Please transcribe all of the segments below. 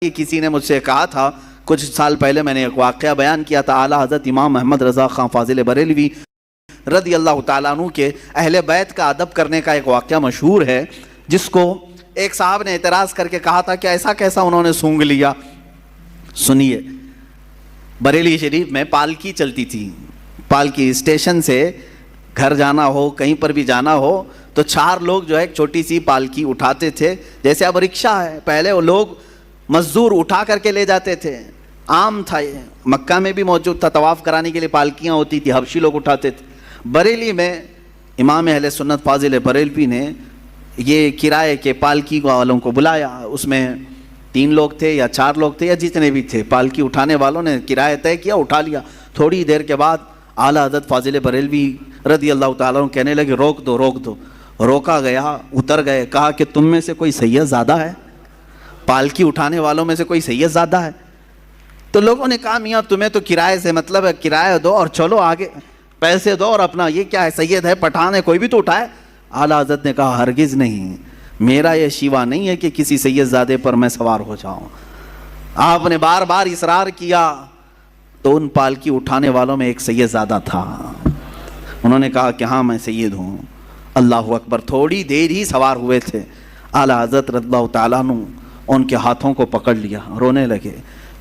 کہ کسی نے مجھ سے کہا تھا کچھ سال پہلے، میں نے ایک واقعہ بیان کیا تھا، اعلیٰ حضرت امام محمد رضا خان فاضل بریلوی رضی اللہ تعالیٰ عنہ کے اہل بیت کا ادب کرنے کا ایک واقعہ مشہور ہے، جس کو ایک صاحب نے اعتراض کر کے کہا تھا کہ ایسا کیسا انہوں نے سونگ لیا۔ سنیے، بریلی شریف میں پالکی چلتی تھی، پالکی اسٹیشن سے گھر جانا ہو، کہیں پر بھی جانا ہو تو 4 لوگ جو ہے ایک چھوٹی سی پالکی اٹھاتے تھے، جیسے اب رکشہ ہے، پہلے وہ لوگ مزدور اٹھا کر کے لے جاتے تھے، عام تھا، یہ مکہ میں بھی موجود تھا، طواف کرانے کے لیے پالکیاں ہوتی تھی، حبشی لوگ اٹھاتے تھے۔ بریلی میں امام اہل سنت فاضل بریلوی نے یہ کرائے کے پالکی والوں کو بلایا، اس میں 3 لوگ تھے یا 4 لوگ تھے یا جتنے بھی تھے، پالکی اٹھانے والوں نے کرایہ طے کیا، اٹھا لیا۔ تھوڑی دیر کے بعد اعلیٰ حضرت فاضل بریلوی رضی اللہ تعالیٰ عنہ کہنے لگے روک دو روک دو۔ روکا گیا، اتر گئے، کہا کہ تم میں سے کوئی سید زادہ ہے؟ پالکی اٹھانے والوں میں سے کوئی سید زادہ ہے؟ تو لوگوں نے کہا میاں تمہیں تو کرائے سے مطلب ہے، کرایہ دو اور چلو آگے، پیسے دو اور اپنا، یہ کیا ہے، سید ہے، پٹھان ہے، کوئی بھی تو اٹھائے۔ اعلیٰ حضرت نے کہا ہرگز نہیں، میرا یہ شیوا نہیں ہے کہ کسی سید زادے پر میں سوار ہو جاؤں۔ آپ نے بار بار اصرار کیا تو ان پالکی اٹھانے والوں میں ایک سید زادہ تھا، انہوں نے کہا کہ ہاں میں سید ہوں۔ اللہ اکبر، تھوڑی دیر ہی سوار ہوئے تھے، اعلیٰ حضرت رضی اللہ تعالیٰ عنہ ان کے ہاتھوں کو پکڑ لیا، رونے لگے،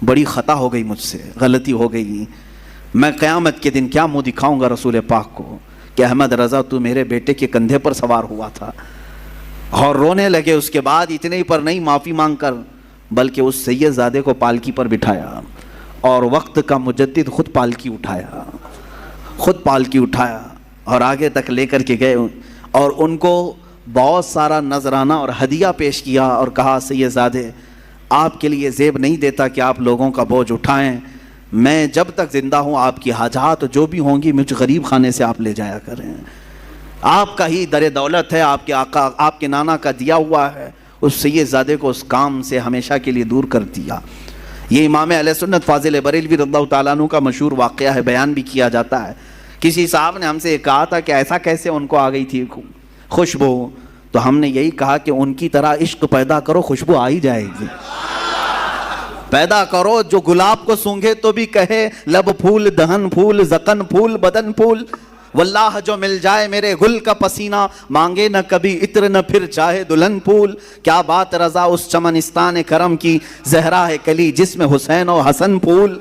بڑی خطا ہو گئی مجھ سے، غلطی ہو گئی، میں قیامت کے دن کیا منہ دکھاؤں گا رسول پاک کو کہ احمد رضا تو میرے بیٹے کے کندھے پر سوار ہوا تھا۔ اور رونے لگے۔ اس کے بعد اتنے ہی پر نہیں معافی مانگ کر، بلکہ اس سید زادے کو پالکی پر بٹھایا اور وقت کا مجدد خود پالکی اٹھایا، خود پالکی اٹھایا اور آگے تک لے کر کے گئے اور ان کو بہت سارا نذرانہ اور ہدیہ پیش کیا اور کہا سید زادے آپ کے لیے زیب نہیں دیتا کہ آپ لوگوں کا بوجھ اٹھائیں، میں جب تک زندہ ہوں آپ کی حاجات جو بھی ہوں گی مجھ غریب خانے سے آپ لے جایا کریں، آپ کا ہی در دولت ہے، آپ کے آقا آپ کے نانا کا دیا ہوا ہے۔ اس سید زادے کو اس کام سے ہمیشہ کے لیے دور کر دیا۔ یہ امام اہل سنت فاضل بریلوی رضی اللہ تعالیٰ عنہ کا مشہور واقعہ ہے، بیان بھی کیا جاتا ہے۔ کسی صاحب نے ہم سے کہا تھا کہ ایسا کیسے ان کو آ گئی تھی خوشبو، تو ہم نے یہی کہا کہ ان کی طرح عشق پیدا کرو، خوشبو آ ہی جائے گی۔ پیدا کرو جو گلاب کو سونگھے تو بھی کہے لب پھول، دہن پھول، زکن پھول، بدن پھول، واللہ جو مل جائے میرے گل کا پسینہ، مانگے نہ کبھی عطر نہ پھر چاہے دلہن پھول۔ کیا بات رضا اس چمنستان کرم کی، زہرا ہے کلی جس میں حسین و حسن پھول۔